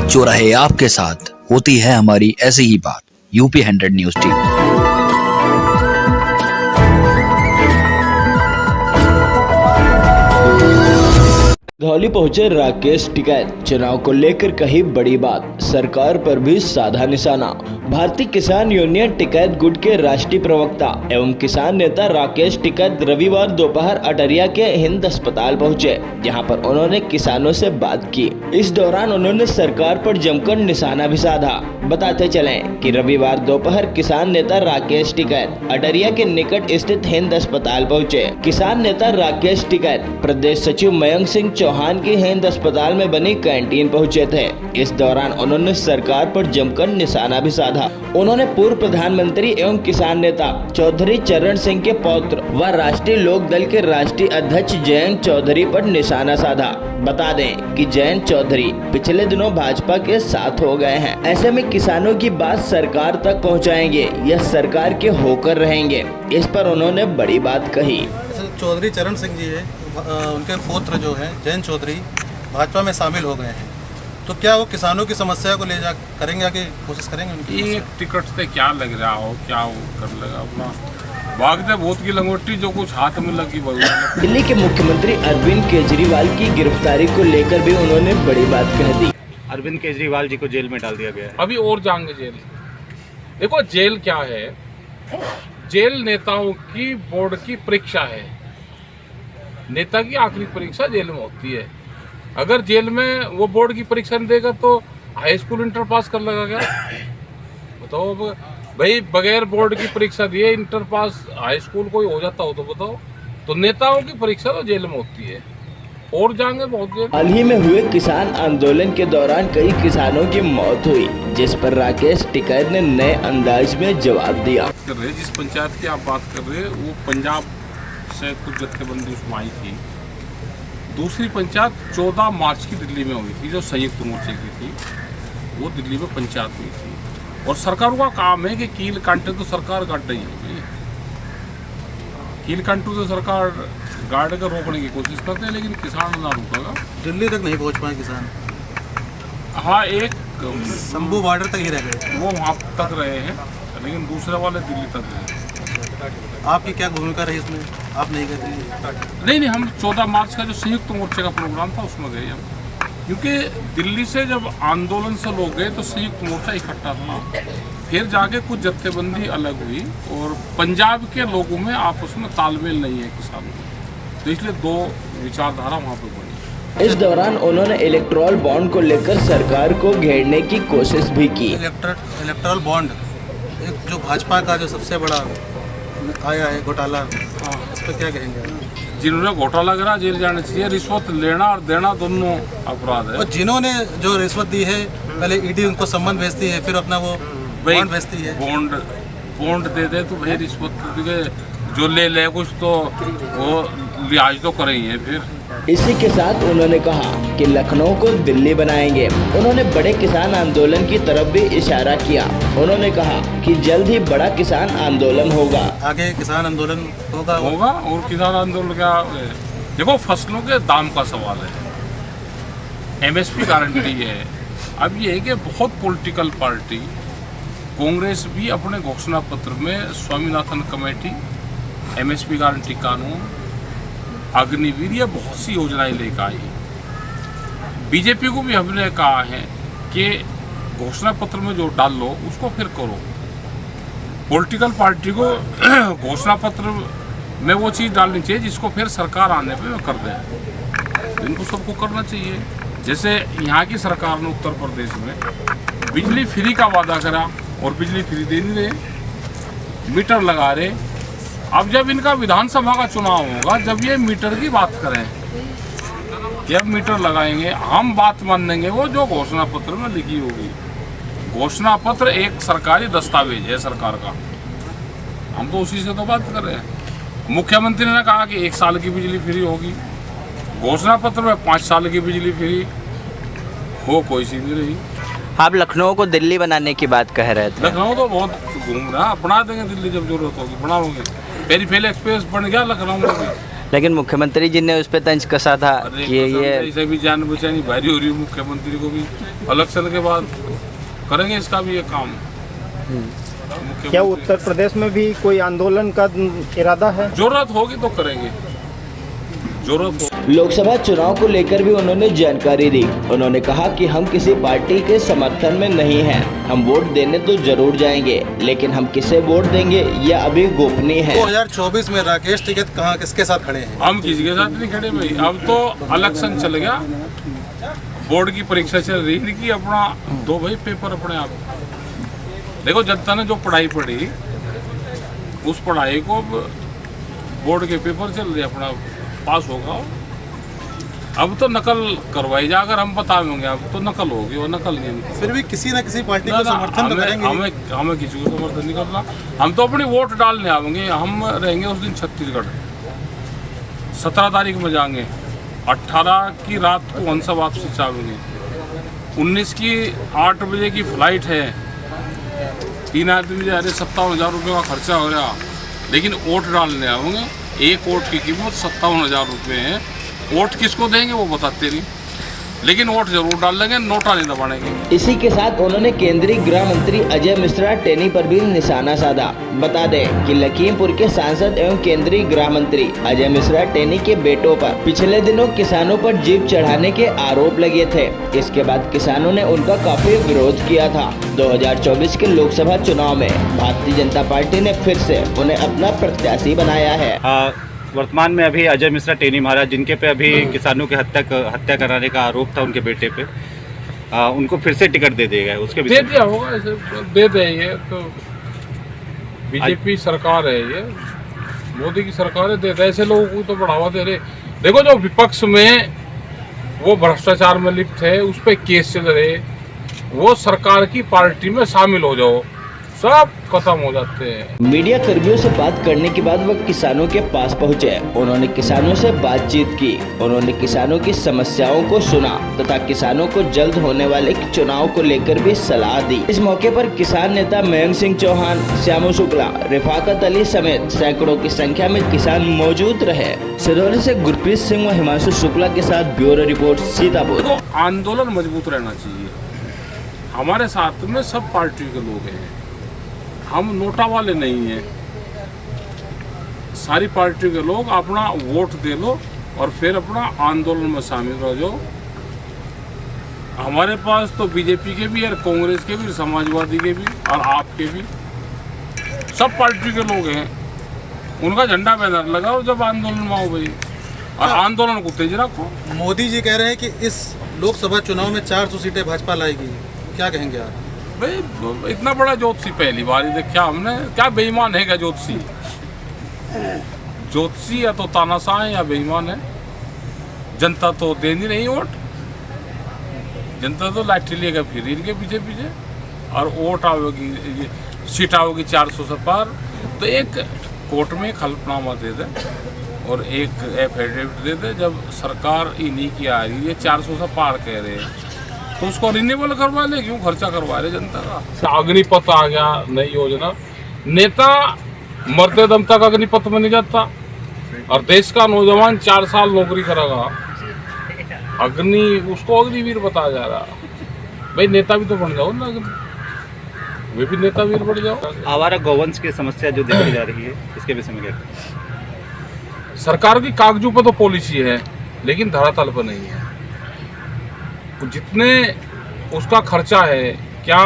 जो रहे आपके साथ, होती है हमारी ऐसी ही बात। UP 100 news team. धौली पहुंचे राकेश टिकैत, चुनाव को लेकर कही बड़ी बात, सरकार पर भी साधा निशाना। भारतीय किसान यूनियन टिकैत गुट के राष्ट्रीय प्रवक्ता एवं किसान नेता राकेश टिकैत रविवार दोपहर अटरिया के हिंद अस्पताल पहुंचे, जहां पर उन्होंने किसानों से बात की। इस दौरान उन्होंने सरकार पर जमकर निशाना भी साधा। बताते चलें कि रविवार दोपहर किसान नेता राकेश टिकैत अटरिया के निकट स्थित हिंद अस्पताल पहुंचे। किसान नेता राकेश टिकैत प्रदेश सचिव मयंक सिंह चौहान की हिंद अस्पताल में बनी कैंटीन पहुंचे थे। इस दौरान उन्होंने सरकार पर जमकर निशाना भी साधा। उन्होंने पूर्व प्रधानमंत्री एवं किसान नेता चौधरी चरण सिंह के पौत्र व राष्ट्रीय लोक दल के राष्ट्रीय अध्यक्ष जयंत चौधरी पर निशाना साधा। बता दें कि जयंत चौधरी पिछले दिनों भाजपा के साथ हो गए हैं। ऐसे में किसानों की बात सरकार तक पहुंचाएंगे या सरकार के होकर रहेंगे, इस पर उन्होंने बड़ी बात कही। चौधरी चरण सिंह जी है, उनके पुत्र जो है जयंत चौधरी भाजपा में शामिल हो गए हैं, तो क्या वो किसानों की समस्या को ले जा करेंगे, आगे कोशिश करेंगे उनकी? एक टिकट से क्या लग रहा हो, क्या वो कर लेगा अपना भागते भूत की लंगोटी जो कुछ हाथ में लगी। दिल्ली के मुख्यमंत्री अरविंद केजरीवाल की गिरफ्तारी को लेकर भी उन्होंने बड़ी बात कह दी। अरविंद केजरीवाल जी को जेल में डाल दिया गया है। अभी और जाएंगे जेल। देखो जेल क्या है, जेल नेताओं की बोर्ड की परीक्षा है। नेता की आखिरी परीक्षा जेल में होती है। अगर जेल में वो बोर्ड की परीक्षा नहीं देगा तो हाई स्कूल इंटर पास कर लेगा क्या? बताओ भाई, बगैर बोर्ड की परीक्षा दिए इंटर पास हाई स्कूल कोई हो जाता हो तो बताओ। तो नेताओं की परीक्षा तो जेल में होती है, और जाएंगे बहुत जेल। हाल ही में हुए किसान आंदोलन के दौरान कई किसानों की मौत हुई, जिस पर राकेश टिकैत ने नए अंदाज में जवाब दिया। जिस पंचायत की आप बात कर रहे हैं वो पंजाब से कुछ जत्थेबंदी उसमें आई थी। दूसरी पंचायत 14 मार्च की दिल्ली में हुई थी, जो संयुक्त मोर्चे की थी, वो दिल्ली में पंचायत हुई थी। और सरकारों का काम है कि कील कांटे तो सरकार काट रही है, कील कांटू तो सरकार गाड़ कर रोकने की कोशिश करते हैं, लेकिन किसान ना रुकेगा। दिल्ली तक नहीं पहुंच पाए किसान। हाँ, एक शंभू बॉर्डर तक ही रह गए, वो वहाँ तक रहे हैं, लेकिन दूसरे वाले दिल्ली तक गए। आपकी क्या भूमिका रही इसमें? आप नहीं गए थे? नहीं, हम 14 मार्च का जो संयुक्त मोर्चे का प्रोग्राम था उसमें गए हम, क्योंकि दिल्ली से जब आंदोलन से लोग गए तो संयुक्त मोर्चा इकट्ठा था। फिर जाके कुछ जत्थेबंदी अलग हुई और पंजाब के लोगों में आपस में तालमेल नहीं है किसानों में, तो इसलिए दो विचारधारा वहाँ पर बनी। इस दौरान उन्होंने इलेक्टोरल बॉन्ड को लेकर सरकार को घेरने की कोशिश भी की। इलेक्टोरल बॉन्ड एक जो भाजपा का जो सबसे बड़ा आया है घोटाला, इस पर क्या कहेंगे? जिन्होंने घोटाला करा जेल जाने चाहिए। रिश्वत लेना और देना दोनों अपराध है। और जिन्होंने जो रिश्वत दी है, पहले ईडी उनको सम्मन भेजती है, फिर अपना वो बॉन्ड भेजती है। बॉन्ड दे दे तो भाई रिश्वत जो ले कुछ तो वो लिहाज तो करेंगे। फिर इसी के साथ उन्होंने कहा कि लखनऊ को दिल्ली बनाएंगे। उन्होंने बड़े किसान आंदोलन की तरफ भी इशारा किया। उन्होंने कहा कि जल्द ही बड़ा किसान आंदोलन होगा। आगे किसान आंदोलन होगा। और किसान आंदोलन क्या, देखो फसलों के दाम का सवाल है, MSP गारंटी है। अब ये है कि बहुत पॉलिटिकल पार्टी कांग्रेस भी अपने घोषणा पत्र में स्वामीनाथन कमेटी, MSP गारंटी कानून, अग्निवीर, ये बहुत सी योजनाएं लेकर आई। बीजेपी को भी हमने कहा है कि घोषणा पत्र में जो डाल लो उसको फिर करो। पॉलिटिकल पार्टी को घोषणा पत्र में वो चीज़ डालनी चाहिए जिसको फिर सरकार आने पे कर दें। इनको सबको करना चाहिए। जैसे यहाँ की सरकार ने उत्तर प्रदेश में बिजली फ्री का वादा करा और बिजली फ्री दे नहीं रहे, मीटर लगा रहे। अब जब इनका विधानसभा का चुनाव होगा, जब ये मीटर की बात करें कि अब मीटर लगाएंगे, हम बात मानेंगे वो जो घोषणा पत्र में लिखी होगी। घोषणा पत्र एक सरकारी दस्तावेज है सरकार का, हम तो उसी से तो बात कर रहे हैं। मुख्यमंत्री ने कहा कि 1 साल की बिजली फ्री होगी, घोषणा पत्र में 5 साल की बिजली फ्री हो कोई सी नहीं रही। आप लखनऊ को दिल्ली बनाने की बात कह रहे थे। लखनऊ तो बहुत घूम रहा, बना देंगे दिल्ली जब जरूरत होगी बनाओगे। पेरीफेरल एक्सप्रेस बन गया लखनऊ में भी, लेकिन मुख्यमंत्री जी ने उस पर तंज कसा था अरे कि ये इसे भी जान बचानी भारी हो रही है। मुख्यमंत्री को भी इलेक्शन के बाद करेंगे इसका भी ये काम। क्या उत्तर प्रदेश में भी कोई आंदोलन का इरादा है? जरूरत होगी तो करेंगे, जरूरत हो। लोकसभा चुनाव को लेकर भी उन्होंने जानकारी दी। उन्होंने कहा कि हम किसी पार्टी के समर्थन में नहीं हैं। हम वोट देने तो जरूर जाएंगे, लेकिन हम किसे वोट देंगे यह अभी गोपनीय है। 2024 में राकेश टिकैत कहाँ किसके साथ खड़े हैं? हम किसी के साथ नहीं खड़े भाई। अब तो इलेक्शन चल गया, बोर्ड की परीक्षा चल रही थी कि अपना दो भाई पेपर अपने आप। देखो जनता ने जो पढ़ाई पढ़ी उस पढ़ाई को बोर्ड के पेपर चल रहे अपना पास होगा। अब तो नकल करवाई जा, अगर हम बताएंगे अब तो नकल होगी, वो नकल नहीं। फिर भी किसी न किसी पार्टी को समर्थन तो करेंगे। हमें किसी को समर्थन नहीं करना। हम तो अपनी वोट डालने आएंगे। हम रहेंगे उस दिन छत्तीसगढ़, 17 तारीख में जाएंगे, 18 की रात को हंसा वापसी चाहेंगे, 19 की 8 बजे की फ्लाइट है। 3 आदमी जा रहे, 57,000 रुपये का खर्चा हो रहा, लेकिन वोट डालने आएंगे। एक वोट की कीमत 57,000 रुपये है। वोट किसको देंगे वो बताते नहीं, लेकिन वोट जरूर डाल देंगे, नोटा नहीं दबाएंगे। इसी के साथ उन्होंने केंद्रीय गृह मंत्री अजय मिश्रा टेनी पर भी निशाना साधा। बता दें कि लखीमपुर के सांसद एवं केंद्रीय गृह मंत्री अजय मिश्रा टेनी के बेटों पर पिछले दिनों किसानों पर जीप चढ़ाने के आरोप लगे थे। इसके बाद किसानों ने उनका काफी विरोध किया था। 2024 के लोकसभा चुनाव में भारतीय जनता पार्टी ने फिर से उन्हें अपना प्रत्याशी बनाया है। वर्तमान में अभी अजय मिश्रा टेनी महाराज, जिनके पे अभी किसानों की हत्या कराने का आरोप था उनके बेटे पे, उनको फिर से टिकट दे दिया गया। उसके दे दिया होगा, ऐसे दे देंगे। तो बीजेपी सरकार है, ये मोदी की सरकार है, दे ऐसे लोगों को तो बढ़ावा दे रहे। देखो जो विपक्ष में वो भ्रष्टाचार में लिप्त है, उस पर केस चल रहे, वो सरकार की पार्टी में शामिल हो जाओ, सब खत्म हो जाते हैं। मीडिया कर्मियों से बात करने के बाद वह किसानों के पास पहुंचे। उन्होंने किसानों से बातचीत की। उन्होंने किसानों की समस्याओं को सुना तथा किसानों को जल्द होने वाले चुनाव को लेकर भी सलाह दी। इस मौके पर किसान नेता मयंक सिंह चौहान, श्यामू शुक्ला, रिफाकत अली समेत सैकड़ों की संख्या में किसान मौजूद रहे। सिरौली से गुरप्रीत सिंह व हिमांशु शुक्ला के साथ ब्यूरो रिपोर्ट, सीतापुर। आंदोलन मजबूत रहना चाहिए। हमारे साथ में सब पार्टी के लोग हैं, हम नोटा वाले नहीं हैं। सारी पार्टी के लोग अपना वोट दे लो और फिर अपना आंदोलन में शामिल हो जाओ। हमारे पास तो बीजेपी के भी और कांग्रेस के भी, समाजवादी के भी और आपके भी, सब पार्टी के लोग हैं। उनका झंडा बैनर लगाओ जब आंदोलन में आओ भाई, और आंदोलन को तेज रखो। मोदी जी कह रहे हैं कि इस लोकसभा चुनाव में 400 सीटें भाजपा लाएगी, क्या कहेंगे आप? भाई इतना बड़ा ज्योतिषी पहली बार ही देखा हमने। क्या बेईमान है क्या ज्योतिषी? ज्योतिषी या तो तानाशाह है या बेईमान है। जनता तो दे नहीं रही वोट, जनता तो लाठी लेगा फिर इनके पीछे पीछे, और वोट आओगी, सीट आओगी 400 से पार। तो एक कोर्ट में हल्फनामा दे दे और एक एफिडेविट दे दे, जब सरकार इन्हीं की आ रही है 400 से पार कह रहे हैं, तो उसको रिन्यूअल करवा ले, क्यों खर्चा करवा रहे जनता का। अग्निपथ आ गया, नई योजना। नेता मरते दम तक अग्निपथ में नहीं जाता, और देश का नौजवान 4 साल नौकरी करेगा, उसको अग्निवीर बताया जा रहा। भाई नेता भी तो बन जाओ ना, वे भी नेतावीर बन जाओ। आवारा गौवंश की समस्या जो देखी जा रही है, इसके विषय में क्या? सरकार की कागजों पर तो पॉलिसी है, लेकिन धरातल पर नहीं है। जितने उसका खर्चा है, क्या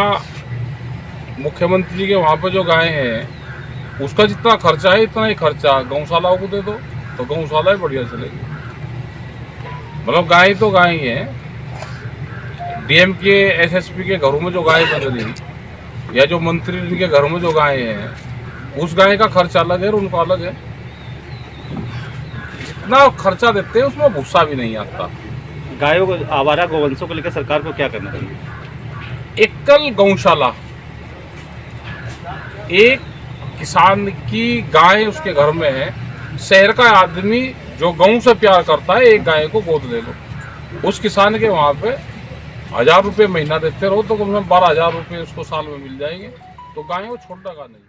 मुख्यमंत्री के वहाँ पर जो गायें हैं उसका जितना खर्चा है इतना ही खर्चा गौशालाओं को दे दो, तो गौशालाएं बढ़िया चलेगी। मतलब गाय तो गाय ही है। डीएम के, एसएसपी के घरों में जो गाय बन रही, या जो मंत्री के घरों में जो गाय हैं, उस गाय का खर्चा अलग है और उनका अलग है। जितना खर्चा देते हैं उसमें भूसा भी नहीं आता। गायों को, आवारा गौवंशों को लेकर सरकार को क्या करना चाहिए? एकल गौशाला, एक किसान की गाय उसके घर में है, शहर का आदमी जो गौ से प्यार करता है, एक गाय को गोद ले लो। उस किसान के वहाँ पे 1000 रुपये महीना देते रहो, तो कम से कम 12,000 रुपये उसको साल में मिल जाएंगे। तो गाय को छोड़ना का नहीं।